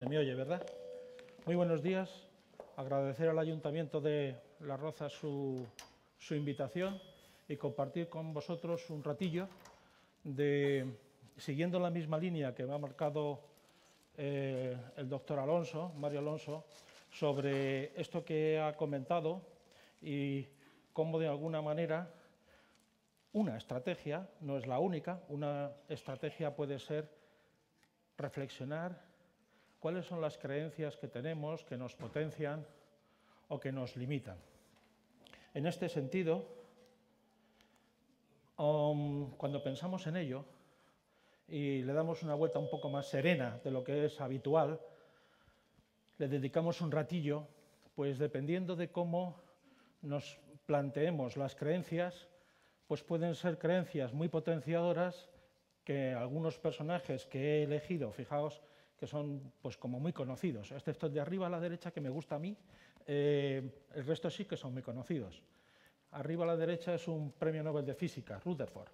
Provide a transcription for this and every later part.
Se me oye, ¿verdad? Muy buenos días. Agradecer al Ayuntamiento de Las Rozas su invitación y compartir con vosotros un ratillo siguiendo la misma línea que me ha marcado el doctor Alonso, Mario Alonso, sobre esto que ha comentado y cómo de alguna manera una estrategia, no es la única, una estrategia puede ser reflexionar cuáles son las creencias que tenemos, que nos potencian o que nos limitan. En este sentido, cuando pensamos en ello y le damos una vuelta un poco más serena de lo que es habitual, le dedicamos un ratillo, pues dependiendo de cómo nos planteemos las creencias, pues pueden ser creencias muy potenciadoras que algunos personajes que he elegido, fijaos que son pues como muy conocidos, excepto el de arriba a la derecha que me gusta a mí, el resto sí que son muy conocidos. Arriba a la derecha es un premio Nobel de Física, Rutherford,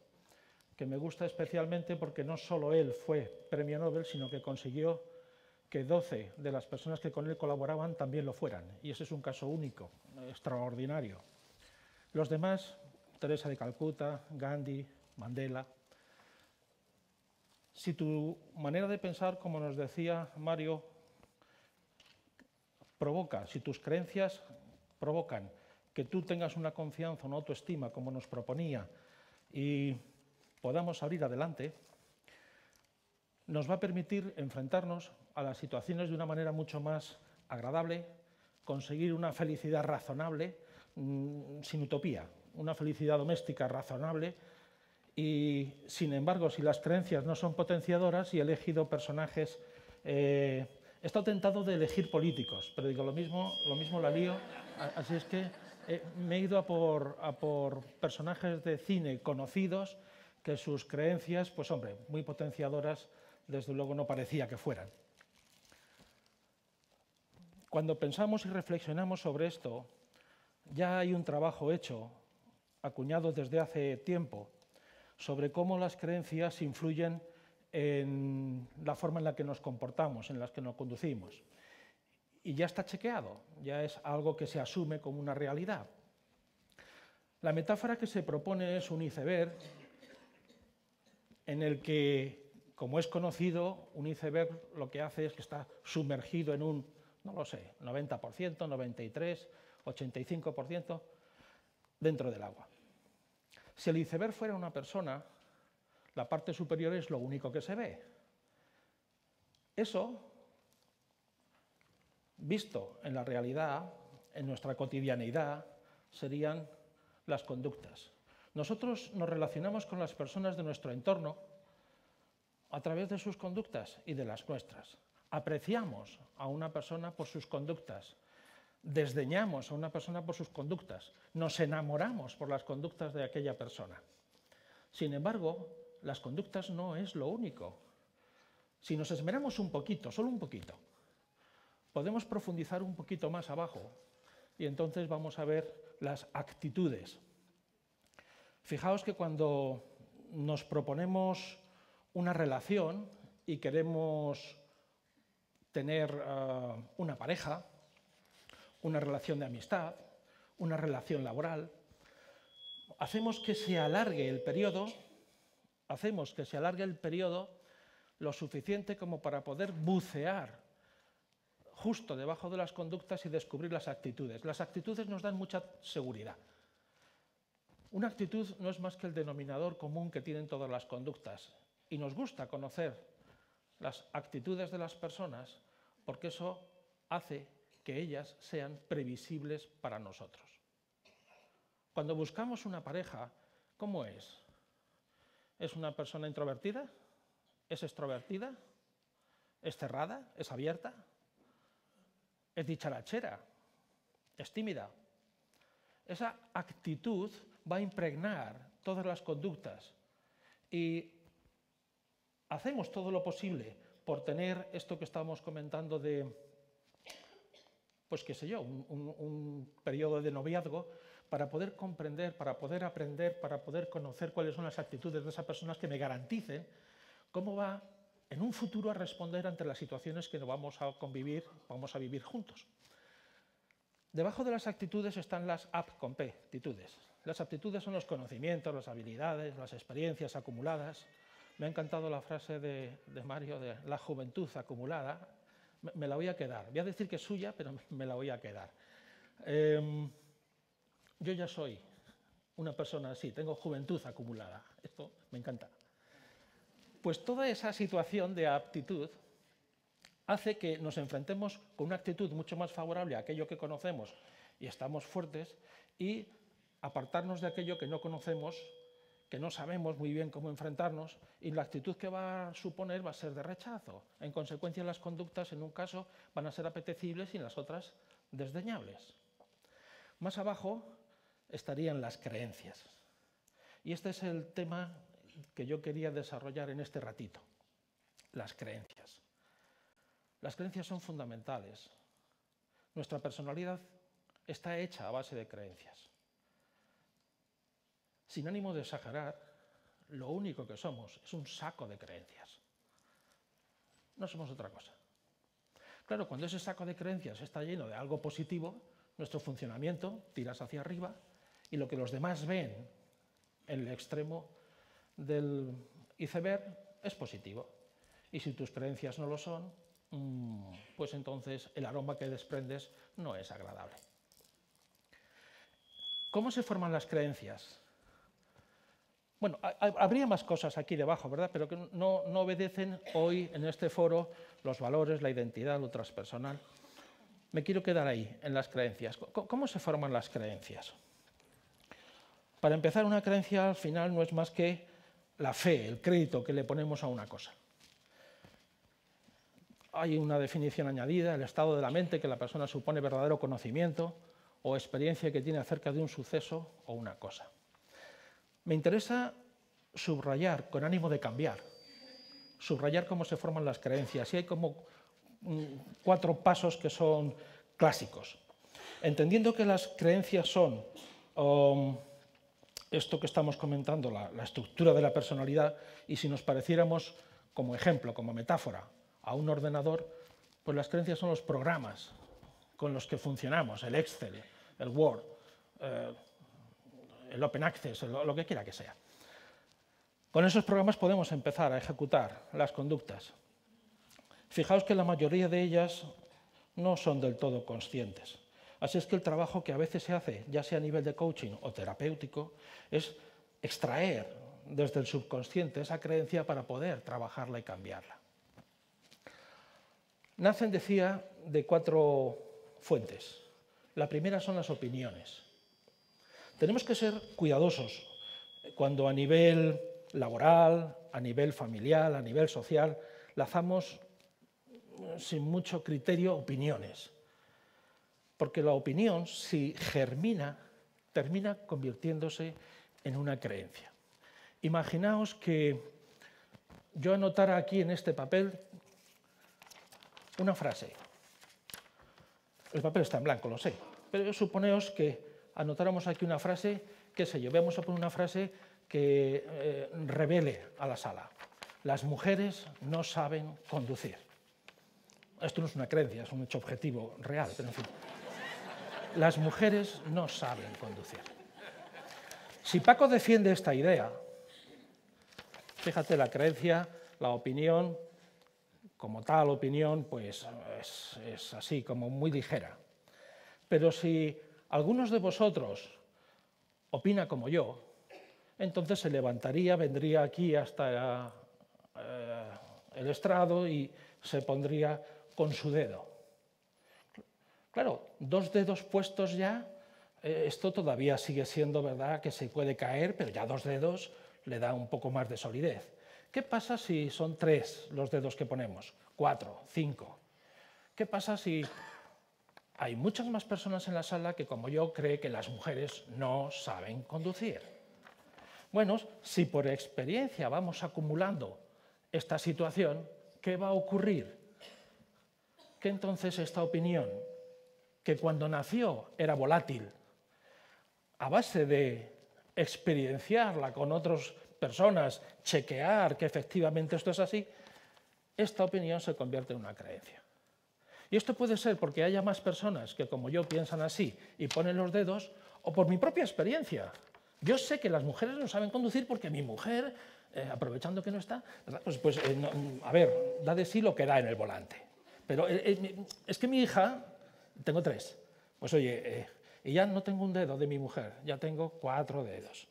que me gusta especialmente porque no solo él fue premio Nobel, sino que consiguió que 12 de las personas que con él colaboraban también lo fueran, y ese es un caso único, extraordinario. Los demás, Teresa de Calcuta, Gandhi, Mandela. Si tu manera de pensar, como nos decía Mario, provoca, si tus creencias provocan que tú tengas una confianza, una autoestima, como nos proponía, y podamos salir adelante, nos va a permitir enfrentarnos a las situaciones de una manera mucho más agradable, conseguir una felicidad razonable, sin utopía, una felicidad doméstica razonable. Y, sin embargo, si las creencias no son potenciadoras, y he elegido personajes, he estado tentado de elegir políticos, pero digo, lo mismo la lío, así es que me he ido a por personajes de cine conocidos, que sus creencias, pues hombre, muy potenciadoras, desde luego no parecía que fueran. Cuando pensamos y reflexionamos sobre esto, ya hay un trabajo hecho, acuñado desde hace tiempo, sobre cómo las creencias influyen en la forma en la que nos comportamos, en la que nos conducimos. Y ya está chequeado, ya es algo que se asume como una realidad. La metáfora que se propone es un iceberg en el que, como es conocido, un iceberg lo que hace es que está sumergido en un, no lo sé, 90%, 93%, 85% dentro del agua. Si el iceberg fuera una persona, la parte superior es lo único que se ve. Eso, visto en la realidad, en nuestra cotidianeidad, serían las conductas. Nosotros nos relacionamos con las personas de nuestro entorno a través de sus conductas y de las nuestras. Apreciamos a una persona por sus conductas, desdeñamos a una persona por sus conductas, nos enamoramos por las conductas de aquella persona. Sin embargo, las conductas no es lo único. Si nos esmeramos un poquito, solo un poquito, podemos profundizar un poquito más abajo y entonces vamos a ver las actitudes. Fijaos que cuando nos proponemos una relación y queremos tener una pareja, una relación de amistad, una relación laboral, hacemos que se alargue el periodo lo suficiente como para poder bucear justo debajo de las conductas y descubrir las actitudes. Las actitudes nos dan mucha seguridad. Una actitud no es más que el denominador común que tienen todas las conductas, y nos gusta conocer las actitudes de las personas porque eso hace que ellas sean previsibles para nosotros. Cuando buscamos una pareja, ¿cómo es? ¿Es una persona introvertida? ¿Es extrovertida? ¿Es cerrada? ¿Es abierta? ¿Es dicharachera? ¿Es tímida? Esa actitud va a impregnar todas las conductas y hacemos todo lo posible por tener esto que estamos comentando de, pues qué sé yo, un periodo de noviazgo, para poder comprender, para poder aprender, para poder conocer cuáles son las actitudes de esas personas que me garanticen cómo va en un futuro a responder ante las situaciones que vamos a vivir juntos. Debajo de las actitudes están las aptitudes. Las aptitudes son los conocimientos, las habilidades, las experiencias acumuladas. Me ha encantado la frase de Mario de la juventud acumulada. Me la voy a quedar. Voy a decir que es suya, pero me la voy a quedar. Yo ya soy una persona así, tengo juventud acumulada. Esto me encanta. Pues toda esa situación de aptitud hace que nos enfrentemos con una actitud mucho más favorable a aquello que conocemos y estamos fuertes, y apartarnos de aquello que no conocemos, que no sabemos muy bien cómo enfrentarnos, y la actitud que va a suponer va a ser de rechazo. En consecuencia, las conductas en un caso van a ser apetecibles y en las otras desdeñables. Más abajo estarían las creencias. Y este es el tema que yo quería desarrollar en este ratito, las creencias. Las creencias son fundamentales. Nuestra personalidad está hecha a base de creencias. Sin ánimo de exagerar, lo único que somos es un saco de creencias. No somos otra cosa. Claro, cuando ese saco de creencias está lleno de algo positivo, nuestro funcionamiento tira hacia arriba y lo que los demás ven en el extremo del iceberg es positivo. Y si tus creencias no lo son, pues entonces el aroma que desprendes no es agradable. ¿Cómo se forman las creencias? Bueno, habría más cosas aquí debajo, ¿verdad? Pero que no obedecen hoy en este foro los valores, la identidad, lo transpersonal. Me quiero quedar ahí, en las creencias. ¿Cómo se forman las creencias? Para empezar, una creencia al final no es más que la fe, el crédito que le ponemos a una cosa. Hay una definición añadida, el estado de la mente que la persona supone verdadero conocimiento o experiencia que tiene acerca de un suceso o una cosa. Me interesa subrayar, con ánimo de cambiar, subrayar cómo se forman las creencias. Y hay como 4 pasos que son clásicos. Entendiendo que las creencias son esto que estamos comentando, la estructura de la personalidad, y si nos pareciéramos como ejemplo, como metáfora, a un ordenador, pues las creencias son los programas con los que funcionamos, el Excel, el Word, el Open Access, lo que quiera que sea. Con esos programas podemos empezar a ejecutar las conductas. Fijaos que la mayoría de ellas no son del todo conscientes. Así es que el trabajo que a veces se hace, ya sea a nivel de coaching o terapéutico, es extraer desde el subconsciente esa creencia para poder trabajarla y cambiarla. Nacen, decía, de 4 fuentes. La primera son las opiniones. Tenemos que ser cuidadosos cuando a nivel laboral, a nivel familiar, a nivel social, lanzamos sin mucho criterio opiniones. Porque la opinión, si germina, termina convirtiéndose en una creencia. Imaginaos que yo anotara aquí en este papel una frase. El papel está en blanco, lo sé, pero suponeos que anotáramos aquí una frase, qué sé yo, vamos a poner una frase que revele a la sala: las mujeres no saben conducir. Esto no es una creencia, es un hecho objetivo real, pero en fin. Las mujeres no saben conducir. Si Paco defiende esta idea, fíjate, la creencia, la opinión, como tal opinión, pues es así, como muy ligera. Pero si algunos de vosotros opina como yo, entonces se levantaría, vendría aquí hasta el estrado y se pondría con su dedo. Claro, 2 dedos puestos ya, esto todavía sigue siendo verdad que se puede caer, pero ya 2 dedos le da un poco más de solidez. ¿Qué pasa si son 3 los dedos que ponemos? 4, 5. ¿Qué pasa si hay muchas más personas en la sala que, como yo, cree que las mujeres no saben conducir? Bueno, si por experiencia vamos acumulando esta situación, ¿qué va a ocurrir? Que entonces esta opinión, que cuando nació era volátil, a base de experienciarla con otras personas, chequear que efectivamente esto es así, esta opinión se convierte en una creencia. Y esto puede ser porque haya más personas que como yo piensan así y ponen los dedos, o por mi propia experiencia. Yo sé que las mujeres no saben conducir porque mi mujer, aprovechando que no está, a ver, da de sí lo que da en el volante. Pero es que mi hija, tengo 3, pues oye, y ya no tengo un dedo de mi mujer, ya tengo 4 dedos.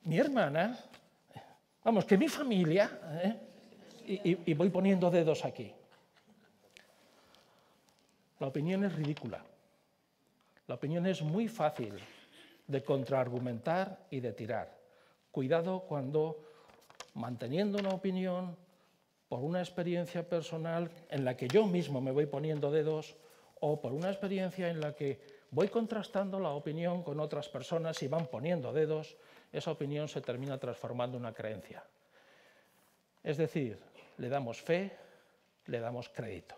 Mi hermana, vamos, que mi familia, y voy poniendo dedos aquí. La opinión es ridícula. La opinión es muy fácil de contraargumentar y de tirar. Cuidado cuando, manteniendo una opinión por una experiencia personal en la que yo mismo me voy poniendo dedos, o por una experiencia en la que voy contrastando la opinión con otras personas y van poniendo dedos, esa opinión se termina transformando en una creencia. Es decir, le damos fe, le damos crédito.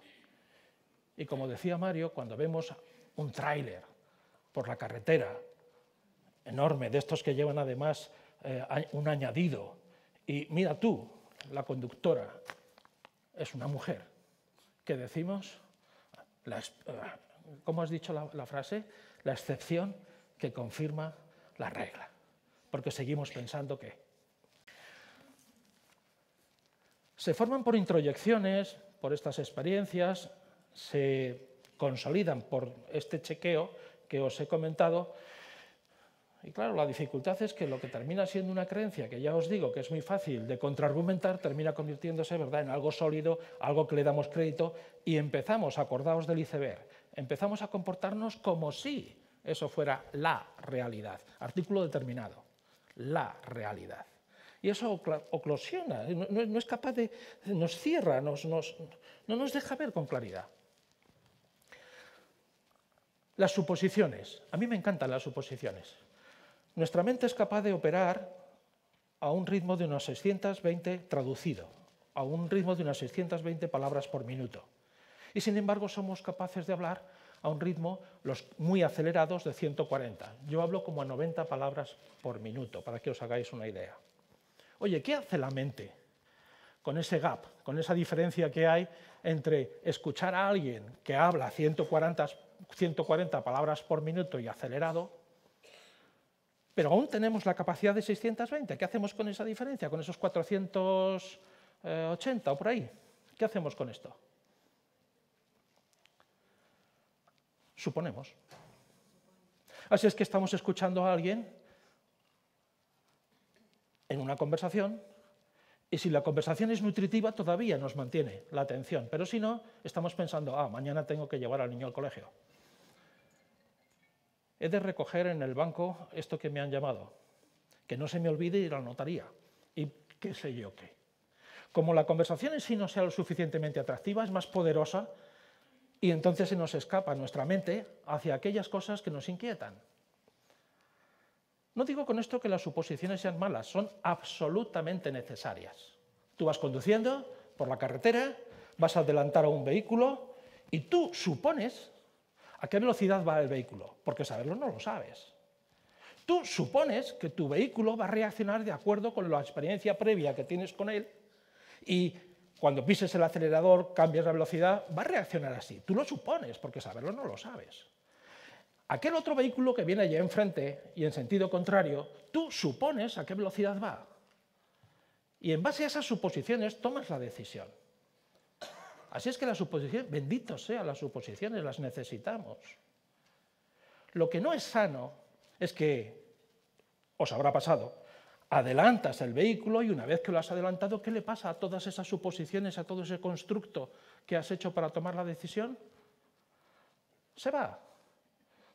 Y como decía Mario, cuando vemos un tráiler por la carretera enorme, de estos que llevan además un añadido, y mira tú, la conductora es una mujer, ¿qué decimos? ¿Cómo has dicho la frase? La excepción que confirma la regla, porque seguimos pensando que se forman por introyecciones, por estas experiencias, se consolidan por este chequeo que os he comentado. Y claro, la dificultad es que lo que termina siendo una creencia, que ya os digo que es muy fácil de contraargumentar, termina convirtiéndose, ¿verdad?, en algo sólido, algo que le damos crédito, y empezamos, acordaos del iceberg, empezamos a comportarnos como si eso fuera la realidad. Artículo determinado, la realidad. Y eso oclosiona, no es capaz de, nos cierra, no nos deja ver con claridad. Las suposiciones. A mí me encantan las suposiciones. Nuestra mente es capaz de operar a un ritmo de unos 620 traducido, a un ritmo de unas 620 palabras por minuto. Y sin embargo somos capaces de hablar a un ritmo los muy acelerados de 140. Yo hablo como a 90 palabras por minuto, para que os hagáis una idea. Oye, ¿qué hace la mente con ese gap, con esa diferencia que hay entre escuchar a alguien que habla 140 palabras por minuto y acelerado, pero aún tenemos la capacidad de 620? ¿Qué hacemos con esa diferencia, con esos 480 o por ahí? ¿Qué hacemos con esto? Suponemos. Así es que estamos escuchando a alguien en una conversación, y si la conversación es nutritiva todavía nos mantiene la atención, pero si no, estamos pensando, mañana tengo que llevar al niño al colegio. He de recoger en el banco esto que me han llamado, que no se me olvide ir a la notaría, y qué sé yo qué. Como la conversación en sí no sea lo suficientemente atractiva, es más poderosa, y entonces se nos escapa nuestra mente hacia aquellas cosas que nos inquietan. No digo con esto que las suposiciones sean malas, son absolutamente necesarias. Tú vas conduciendo por la carretera, vas a adelantar a un vehículo y tú supones a qué velocidad va el vehículo, porque saberlo no lo sabes. Tú supones que tu vehículo va a reaccionar de acuerdo con la experiencia previa que tienes con él y cuando pises el acelerador, cambias la velocidad, va a reaccionar así. Tú lo supones, porque saberlo no lo sabes. Aquel otro vehículo que viene allá enfrente y en sentido contrario, tú supones a qué velocidad va. Y en base a esas suposiciones tomas la decisión. Así es que las suposiciones, benditos sean las suposiciones, las necesitamos. Lo que no es sano es que, os habrá pasado, adelantas el vehículo y una vez que lo has adelantado, ¿qué le pasa a todas esas suposiciones, a todo ese constructo que has hecho para tomar la decisión? Se va.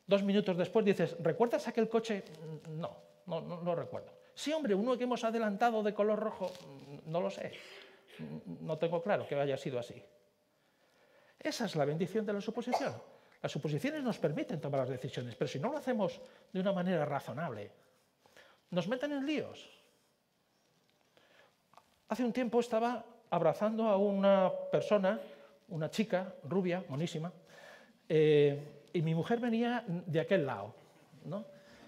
2 minutos después dices, ¿recuerdas aquel coche? No recuerdo. Sí, hombre, uno que hemos adelantado de color rojo, no lo sé. No tengo claro que haya sido así. Esa es la bendición de la suposición. Las suposiciones nos permiten tomar las decisiones, pero si no lo hacemos de una manera razonable, nos meten en líos. Hace un tiempo estaba abrazando a una persona, una chica rubia, monísima, y mi mujer venía de aquel lado, ¿no?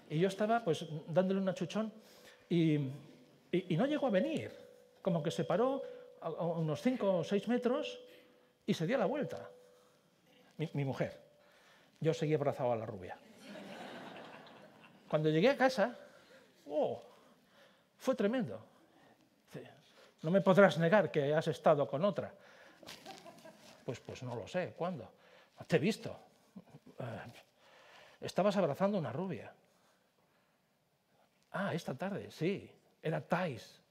Y yo estaba pues dándole un achuchón y no llegó a venir. Como que se paró a unos 5 o 6 metros y se dio la vuelta. Mi mujer. Yo seguí abrazado a la rubia. Cuando llegué a casa, fue tremendo. No me podrás negar que has estado con otra. Pues no lo sé, ¿cuándo? Te he visto. Estabas abrazando a una rubia. Ah, esta tarde, sí. Era Thais,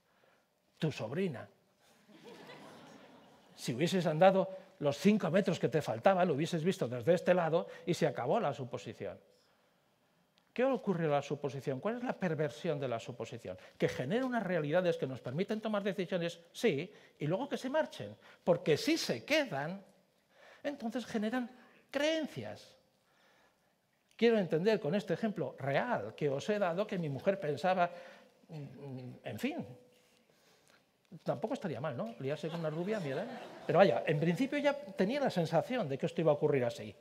tu sobrina. Si hubieses andado los 5 metros que te faltaban, lo hubieses visto desde este lado y se acabó la suposición. ¿Qué ocurre en la suposición? ¿Cuál es la perversión de la suposición? Que genera unas realidades que nos permiten tomar decisiones, sí, y luego que se marchen. Porque si se quedan, entonces generan creencias. Quiero entender con este ejemplo real que os he dado que mi mujer pensaba, en fin, tampoco estaría mal, ¿no? Liarse con una rubia a mi edad. Pero vaya, en principio ya tenía la sensación de que esto iba a ocurrir así.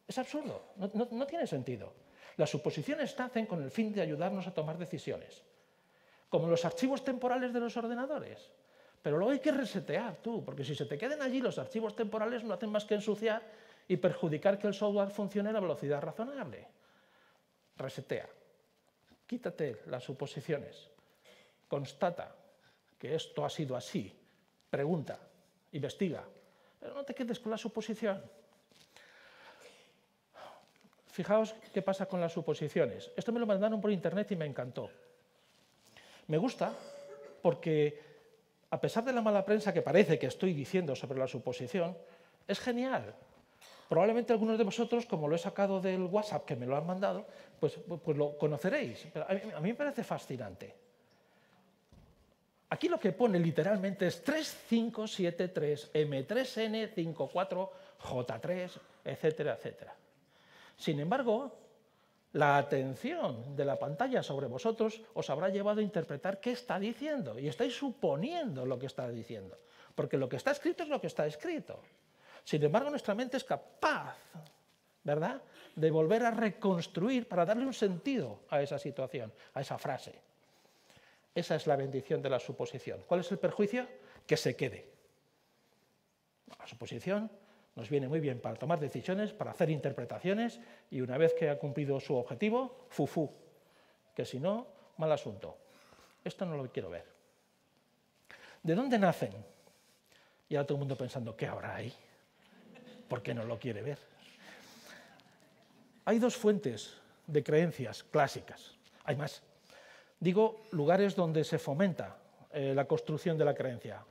Es absurdo, no tiene sentido. Las suposiciones nacen con el fin de ayudarnos a tomar decisiones, como los archivos temporales de los ordenadores. Pero luego hay que resetear tú, porque si se te quedan allí los archivos temporales no hacen más que ensuciar y perjudicar que el software funcione a la velocidad razonable. Resetea, quítate las suposiciones, constata que esto ha sido así, pregunta, investiga, pero no te quedes con la suposición. Fijaos qué pasa con las suposiciones. Esto me lo mandaron por internet y me encantó. Me gusta porque, a pesar de la mala prensa que parece que estoy diciendo sobre la suposición, es genial. Probablemente algunos de vosotros, como lo he sacado del WhatsApp que me lo han mandado, pues lo conoceréis. Pero a mí me parece fascinante. Aquí lo que pone literalmente es 3573 M3N54 J3, etcétera, etcétera. Sin embargo, la atención de la pantalla sobre vosotros os habrá llevado a interpretar qué está diciendo y estáis suponiendo lo que está diciendo, porque lo que está escrito es lo que está escrito. Sin embargo, nuestra mente es capaz, ¿verdad?, de volver a reconstruir para darle un sentido a esa situación, a esa frase. Esa es la bendición de la suposición. ¿Cuál es el perjuicio? Que se quede. La suposición nos viene muy bien para tomar decisiones, para hacer interpretaciones y una vez que ha cumplido su objetivo, ¡fufú! Que si no, mal asunto. Esto no lo quiero ver. ¿De dónde nacen? Y ahora todo el mundo pensando, ¿qué habrá ahí? ¿Por qué no lo quiere ver? Hay dos fuentes de creencias clásicas. Hay más. Digo, lugares donde se fomenta la construcción de la creencia.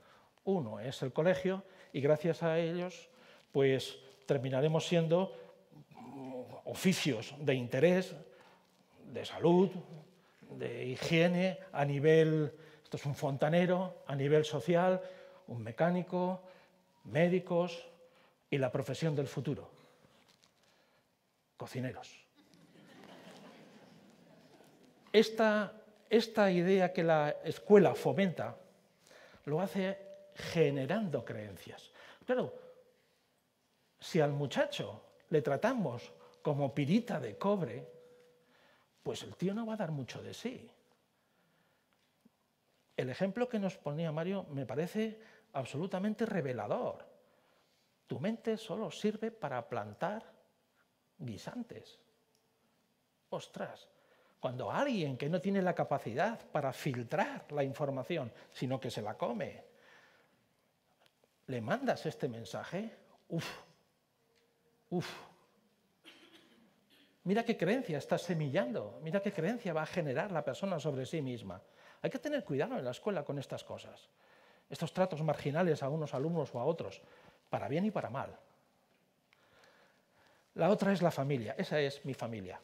Uno es el colegio y gracias a ellos pues terminaremos siendo oficios de interés, de salud, de higiene, a nivel, esto es un fontanero, a nivel social, un mecánico, médicos y la profesión del futuro, cocineros. Esta idea que la escuela fomenta lo hace generando creencias. Claro, si al muchacho le tratamos como pirita de cobre, pues el tío no va a dar mucho de sí. El ejemplo que nos ponía Mario me parece absolutamente revelador. Tu mente solo sirve para plantar guisantes. Ostras, cuando alguien que no tiene la capacidad para filtrar la información, sino que se la come, le mandas este mensaje, mira qué creencia estás semillando, mira qué creencia va a generar la persona sobre sí misma. Hay que tener cuidado en la escuela con estas cosas, estos tratos marginales a unos alumnos o a otros, para bien y para mal. La otra es la familia, esa es mi familia.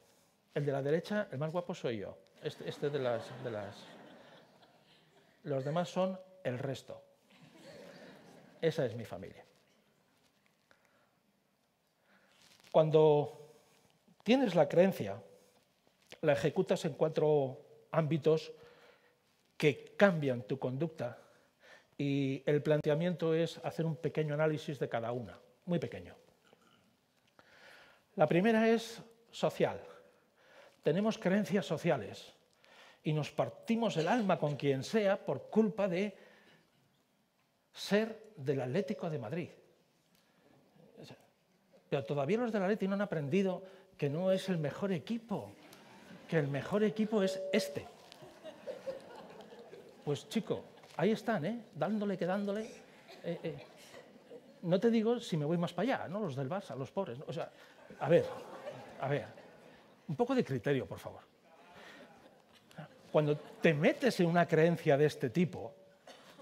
El de la derecha, el más guapo soy yo, los demás son el resto. Esa es mi familia. Cuando tienes la creencia, la ejecutas en 4 ámbitos que cambian tu conducta y el planteamiento es hacer un pequeño análisis de cada una, muy pequeño. La primera es social. Tenemos creencias sociales y nos partimos el alma con quien sea por culpa de ser del Atlético de Madrid. Pero todavía los del Atleti no han aprendido que no es el mejor equipo, que el mejor equipo es este. Pues chico, ahí están, dándole, quedándole. No te digo si me voy más para allá, ¿no? Los del Barça, los pobres, ¿no? O sea, a ver, un poco de criterio, por favor. Cuando te metes en una creencia de este tipo,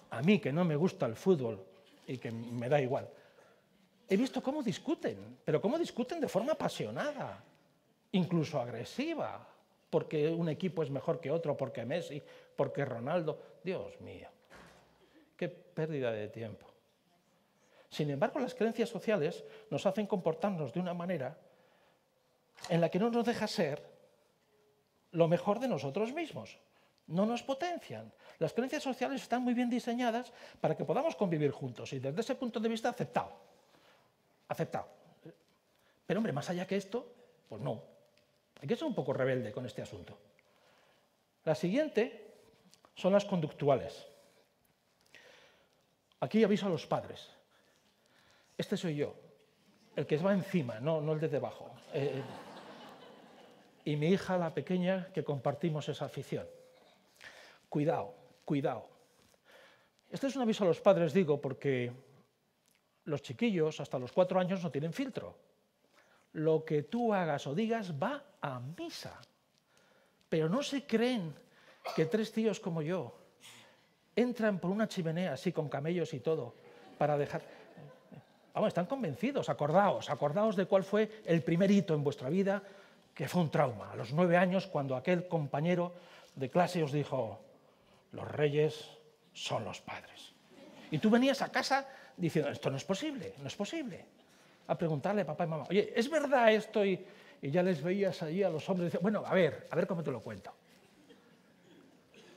a mí que no me gusta el fútbol y que me da igual, he visto cómo discuten, pero cómo discuten de forma apasionada, incluso agresiva, porque un equipo es mejor que otro, porque Messi, porque Ronaldo. Dios mío, qué pérdida de tiempo. Sin embargo, las creencias sociales nos hacen comportarnos de una manera en la que no nos deja ser lo mejor de nosotros mismos. No nos potencian. Las creencias sociales están muy bien diseñadas para que podamos convivir juntos y desde ese punto de vista aceptado. Pero hombre, más allá que esto, pues no. Hay que ser un poco rebelde con este asunto. La siguiente son las conductuales. Aquí aviso a los padres. Este soy yo, el que va encima, no el de debajo. Y mi hija, la pequeña, que compartimos esa afición. Cuidado, cuidado. Este es un aviso a los padres, digo, porque los chiquillos hasta los 4 años no tienen filtro. Lo que tú hagas o digas va a misa. Pero no se creen que 3 tíos como yo entran por una chimenea así con camellos y todo para dejar... Vamos, están convencidos, acordaos de cuál fue el primer hito en vuestra vida, que fue un trauma. A los 9 años, cuando aquel compañero de clase os dijo, los reyes son los padres. Y tú venías a casa diciendo, esto no es posible, no es posible. A preguntarle a papá y mamá, oye, ¿es verdad esto? Y ya les veías allí a los hombres, decían, bueno, a ver cómo te lo cuento.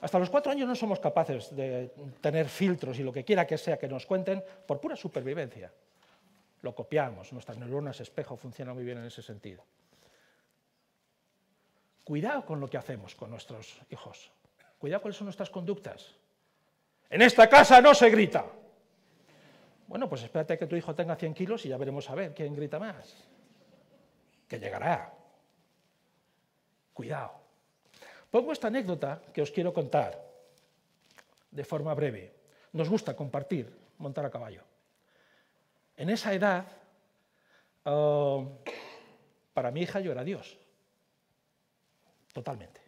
Hasta los 4 años no somos capaces de tener filtros y lo que quiera que sea que nos cuenten por pura supervivencia. Lo copiamos, nuestras neuronas espejo funcionan muy bien en ese sentido. Cuidado con lo que hacemos con nuestros hijos. Cuidado cuáles son nuestras conductas. En esta casa no se grita. Bueno, pues espérate a que tu hijo tenga 100 kilos y ya veremos a ver quién grita más. Que llegará. Cuidado. Pongo esta anécdota que os quiero contar de forma breve. Nos gusta compartir, montar a caballo. En esa edad, para mi hija yo era Dios. Totalmente.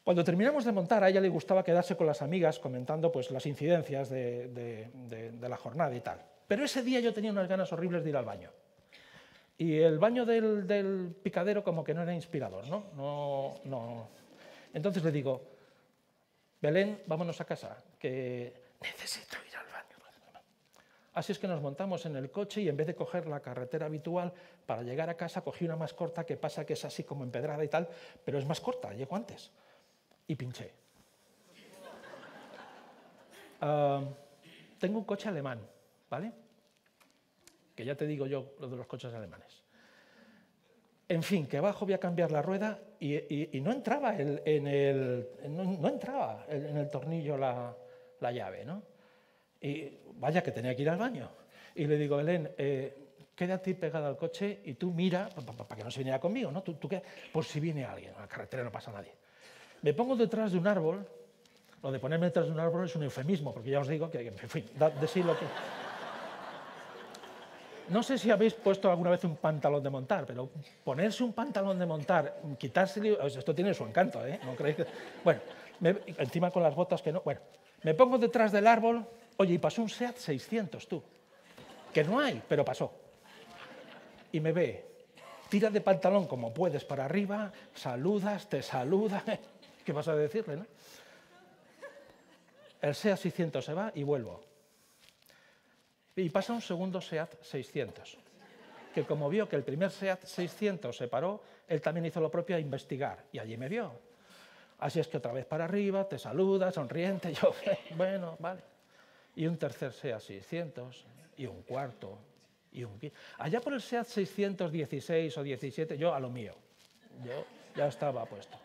Cuando terminamos de montar, a ella le gustaba quedarse con las amigas comentando pues, las incidencias de la jornada y tal. Pero ese día yo tenía unas ganas horribles de ir al baño. Y el baño del picadero como que no era inspirador, ¿no? No. Entonces le digo, Belén, vámonos a casa, que necesito ir al baño. Así es que nos montamos en el coche y en vez de coger la carretera habitual para llegar a casa, cogí una más corta que pasa que es así como empedrada y tal, pero es más corta, llego antes. Y pinché. Tengo un coche alemán, ¿vale? Que ya te digo yo lo de los coches alemanes. En fin, que abajo voy a cambiar la rueda y no entraba en el tornillo la llave, ¿no? Y vaya que tenía que ir al baño. Y le digo, Belén, quédate pegada al coche y tú mira, para que no se viniera conmigo, ¿no? Tú por si viene alguien, en la carretera no pasa nadie. Me pongo detrás de un árbol. Lo de ponerme detrás de un árbol es un eufemismo, porque ya os digo que en fin, de sí lo que... No sé si habéis puesto alguna vez un pantalón de montar, pero ponerse un pantalón de montar, quitárselo, esto tiene su encanto, ¿eh? ¿No creéis que...? Bueno, encima con las botas que no... Bueno, me pongo detrás del árbol, oye, y pasó un SEAT 600, tú, que no hay, pero pasó. Y me ve, tira de pantalón como puedes para arriba, saludas, te saluda, ¿qué vas a decirle, no? El SEAT 600 se va y vuelvo. Y pasa un segundo SEAT 600, que como vio que el primer SEAT 600 se paró, él también hizo lo propio a investigar, y allí me vio. Así es que otra vez para arriba, te saluda, sonriente, yo, bueno, vale. Y un tercer SEAT 600, y un cuarto, y un quinto. Allá por el SEAT 616 o 17, yo a lo mío, yo ya estaba puesto.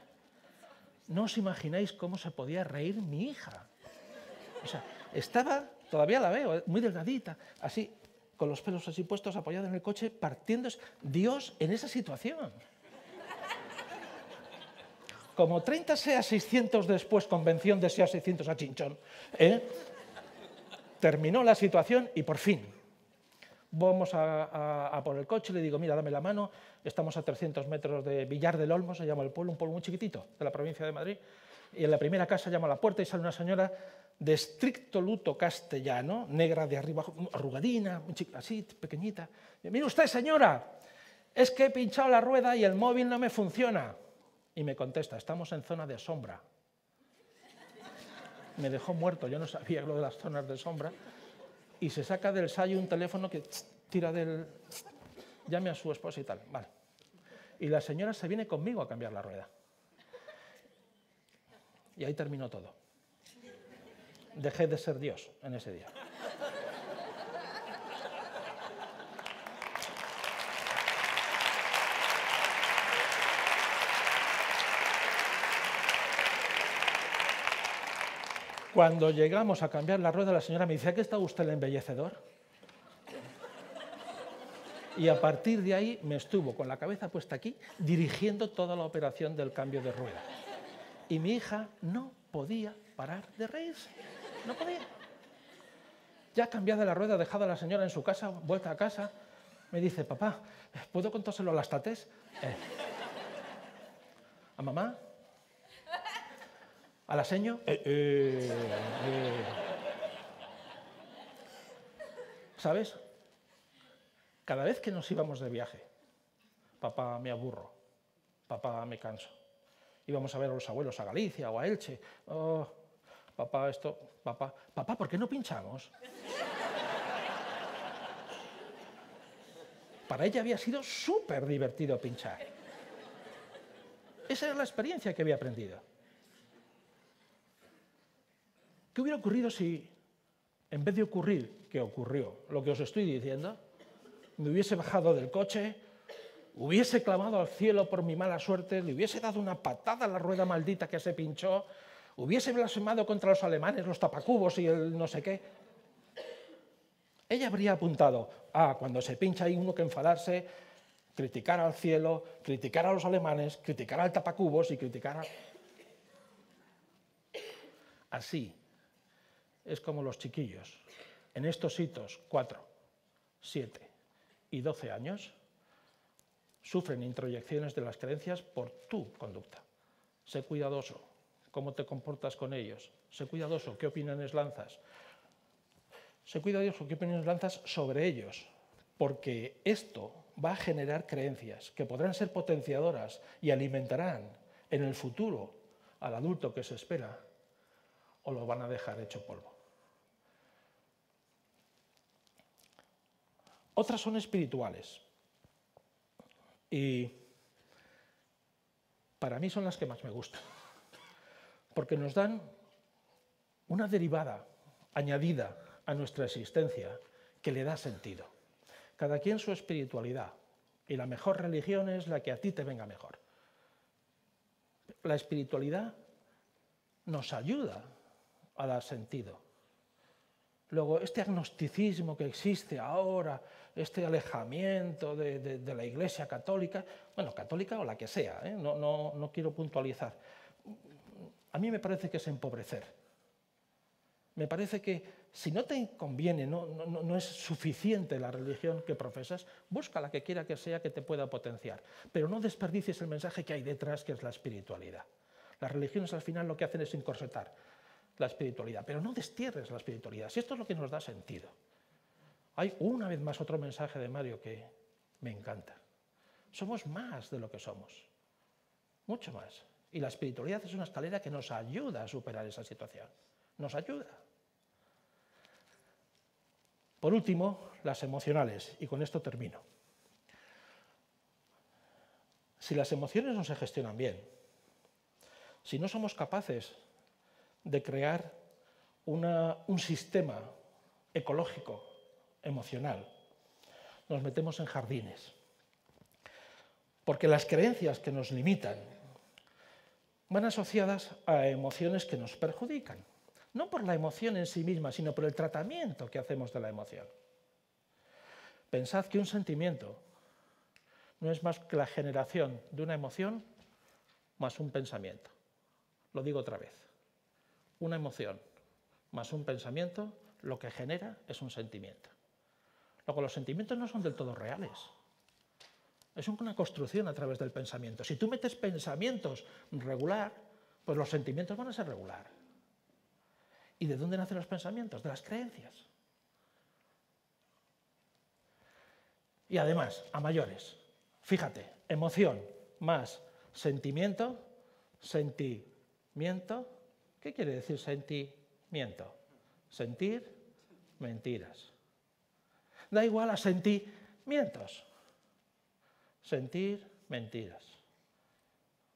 No os imagináis cómo se podía reír mi hija. O sea, estaba Todavía la veo, muy delgadita, así, con los pelos así puestos, apoyada en el coche, partiéndose. Dios en esa situación. Como 30 SEA 600 después, convención de SEA 600 a Chinchón, terminó la situación y por fin vamos a por el coche, le digo, mira, dame la mano, estamos a 300 metros de Villar del Olmo, se llama el pueblo, un pueblo muy chiquitito de la provincia de Madrid, y en la primera casa llamo a la puerta y sale una señora de estricto luto castellano, negra de arriba, arrugadina, así, pequeñita. Mire usted, señora, es que he pinchado la rueda y el móvil no me funciona. Y me contesta, estamos en zona de sombra. Me dejó muerto, yo no sabía lo de las zonas de sombra. Y se saca del sayo un teléfono que tira del... Llame a su esposa y tal. Vale. Y la señora se viene conmigo a cambiar la rueda. Y ahí terminó todo. Dejé de ser Dios en ese día. Cuando llegamos a cambiar la rueda, la señora me dice, ¿a qué está usted el embellecedor? Y a partir de ahí me estuvo con la cabeza puesta aquí, dirigiendo toda la operación del cambio de rueda. Y mi hija no podía parar de reírse. No podía. Ya cambiada la rueda, dejada la señora en su casa, vuelta a casa, me dice, papá, ¿puedo contárselo a las tates? ¿A mamá? ¿A la seño? ¿Sabes? Cada vez que nos íbamos de viaje, papá, me aburro, papá, me canso. Íbamos a ver a los abuelos a Galicia o a Elche. Oh, papá, esto, papá, ¿por qué no pinchamos? Para ella había sido súper divertido pinchar. Esa era la experiencia que había aprendido. ¿Qué hubiera ocurrido si, en vez de ocurrir, que ocurrió, lo que os estoy diciendo, me hubiese bajado del coche, hubiese clamado al cielo por mi mala suerte, le hubiese dado una patada a la rueda maldita que se pinchó, hubiese blasfemado contra los alemanes, los tapacubos y el no sé qué? Ella habría apuntado, cuando se pincha hay uno que enfadarse, criticar al cielo, criticar a los alemanes, criticar al tapacubos y criticar a... Así es como los chiquillos, en estos hitos 4, 7 y 12 años, sufren introyecciones de las creencias por tu conducta. Sé cuidadoso, cómo te comportas con ellos. Sé cuidadoso, qué opiniones lanzas. Sé cuidadoso, qué opiniones lanzas sobre ellos, porque esto va a generar creencias que podrán ser potenciadoras y alimentarán en el futuro al adulto que se espera, o lo van a dejar hecho polvo. Otras son espirituales y para mí son las que más me gustan, porque nos dan una derivada añadida a nuestra existencia que le da sentido. Cada quien su espiritualidad, y la mejor religión es la que a ti te venga mejor. La espiritualidad nos ayuda a dar sentido. Luego, este agnosticismo que existe ahora, este alejamiento de la Iglesia católica, bueno, católica o la que sea, no quiero puntualizar. A mí me parece que es empobrecer. Me parece que si no te conviene, no es suficiente la religión que profesas, busca la que quiera que sea que te pueda potenciar. Pero no desperdicies el mensaje que hay detrás, que es la espiritualidad. Las religiones al final lo que hacen es encorsetar la espiritualidad, pero no destierres la espiritualidad, si esto es lo que nos da sentido. Hay una vez más otro mensaje de Mario que me encanta. Somos más de lo que somos, mucho más. Y la espiritualidad es una escalera que nos ayuda a superar esa situación, nos ayuda. Por último, las emocionales, y con esto termino. Si las emociones no se gestionan bien, si no somos capaces de crear un sistema ecológico, emocional, nos metemos en jardines. Porque las creencias que nos limitan van asociadas a emociones que nos perjudican. No por la emoción en sí misma, sino por el tratamiento que hacemos de la emoción. Pensad que un sentimiento no es más que la generación de una emoción más un pensamiento. Lo digo otra vez. Una emoción más un pensamiento, lo que genera es un sentimiento. Luego, los sentimientos no son del todo reales. Es una construcción a través del pensamiento. Si tú metes pensamientos regular, pues los sentimientos van a ser regular. ¿Y de dónde nacen los pensamientos? De las creencias. Y además, a mayores, fíjate, emoción más sentimiento, sentimiento. ¿Qué quiere decir sentimiento? Sentir mentiras. Da igual a sentimientos. Sentir mentiras.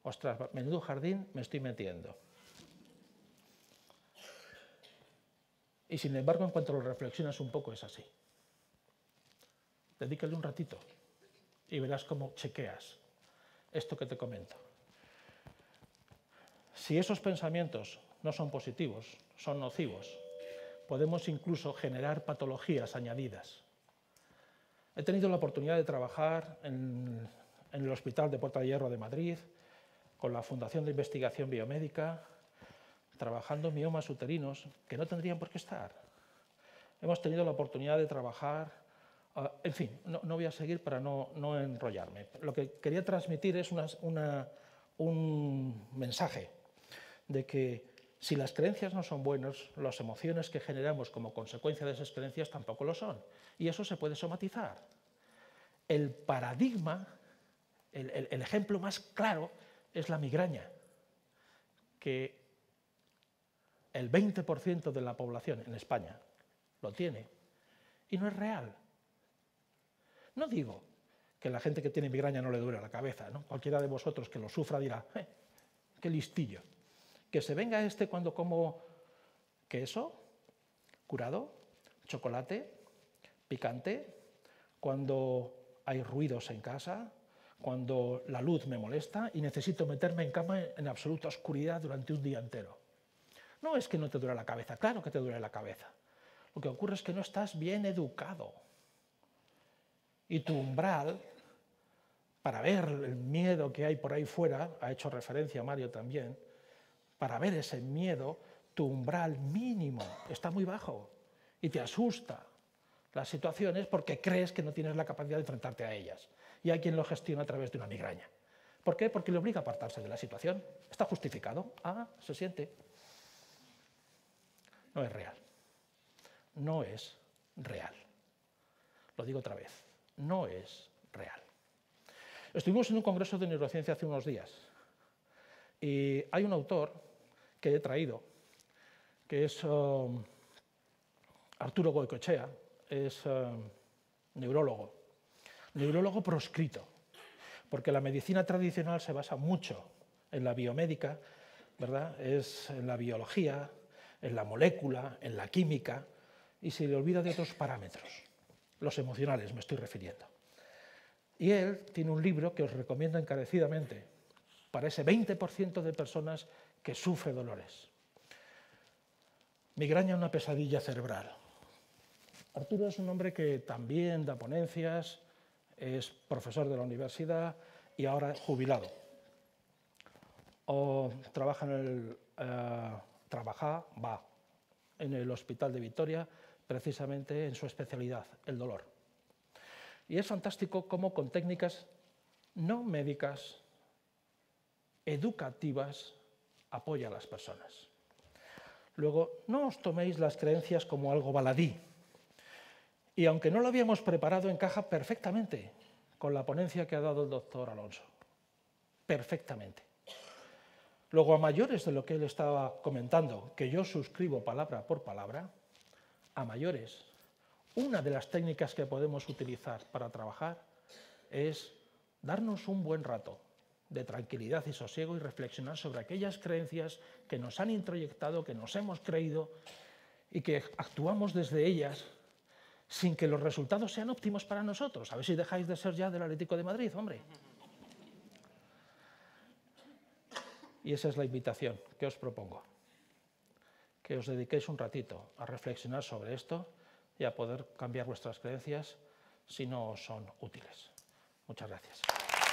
Ostras, menudo jardín me estoy metiendo. Y sin embargo, en cuanto lo reflexionas un poco, es así. Dedícale un ratito y verás cómo chequeas esto que te comento. Si esos pensamientos no son positivos, son nocivos, podemos incluso generar patologías añadidas. He tenido la oportunidad de trabajar en el Hospital de Puerta de Hierro de Madrid, con la Fundación de Investigación Biomédica, trabajando miomas uterinos que no tendrían por qué estar. Hemos tenido la oportunidad de trabajar, en fin, no voy a seguir para no enrollarme. Lo que quería transmitir es un mensaje de que si las creencias no son buenas, las emociones que generamos como consecuencia de esas creencias tampoco lo son. Y eso se puede somatizar. El paradigma, el ejemplo más claro es la migraña, que el 20% de la población en España lo tiene y no es real. No digo que la gente que tiene migraña no le duele la cabeza, ¿no? Cualquiera de vosotros que lo sufra dirá, qué listillo. Que se venga cuando como queso, curado, chocolate, picante, cuando hay ruidos en casa, cuando la luz me molesta y necesito meterme en cama en absoluta oscuridad durante un día entero. No es que no te duele la cabeza, claro que te duele la cabeza. Lo que ocurre es que no estás bien educado. Y tu umbral, para ver el miedo que hay por ahí fuera, ha hecho referencia Mario también, para ver ese miedo, tu umbral mínimo está muy bajo y te asusta las situaciones porque crees que no tienes la capacidad de enfrentarte a ellas. Y hay quien lo gestiona a través de una migraña. ¿Por qué? Porque le obliga a apartarse de la situación. Está justificado. Se siente. No es real. No es real. Lo digo otra vez. No es real. Estuvimos en un congreso de neurociencia hace unos días y hay un autor que he traído, que es Arturo Goicoechea, es neurólogo proscrito, porque la medicina tradicional se basa mucho en la biomédica, ¿verdad? Es en la biología, en la molécula, en la química, y se le olvida de otros parámetros, los emocionales me estoy refiriendo. Y él tiene un libro que os recomiendo encarecidamente para ese 20% de personas que sufre dolores. Migraña, una pesadilla cerebral. Arturo es un hombre que también da ponencias, es profesor de la universidad y ahora jubilado. Trabajaba en el Hospital de Vitoria, precisamente en su especialidad, el dolor. Y es fantástico cómo con técnicas no médicas, educativas, apoya a las personas. Luego, no os toméis las creencias como algo baladí. Y aunque no lo habíamos preparado, encaja perfectamente con la ponencia que ha dado el doctor Alonso. Perfectamente. Luego, a mayores de lo que él estaba comentando, que yo suscribo palabra por palabra, a mayores, una de las técnicas que podemos utilizar para trabajar es darnos un buen rato de tranquilidad y sosiego y reflexionar sobre aquellas creencias que nos han introyectado, que nos hemos creído y que actuamos desde ellas sin que los resultados sean óptimos para nosotros. A ver si dejáis de ser ya del Atlético de Madrid, hombre. Y esa es la invitación que os propongo. que os dediquéis un ratito a reflexionar sobre esto y a poder cambiar vuestras creencias si no os son útiles. Muchas gracias.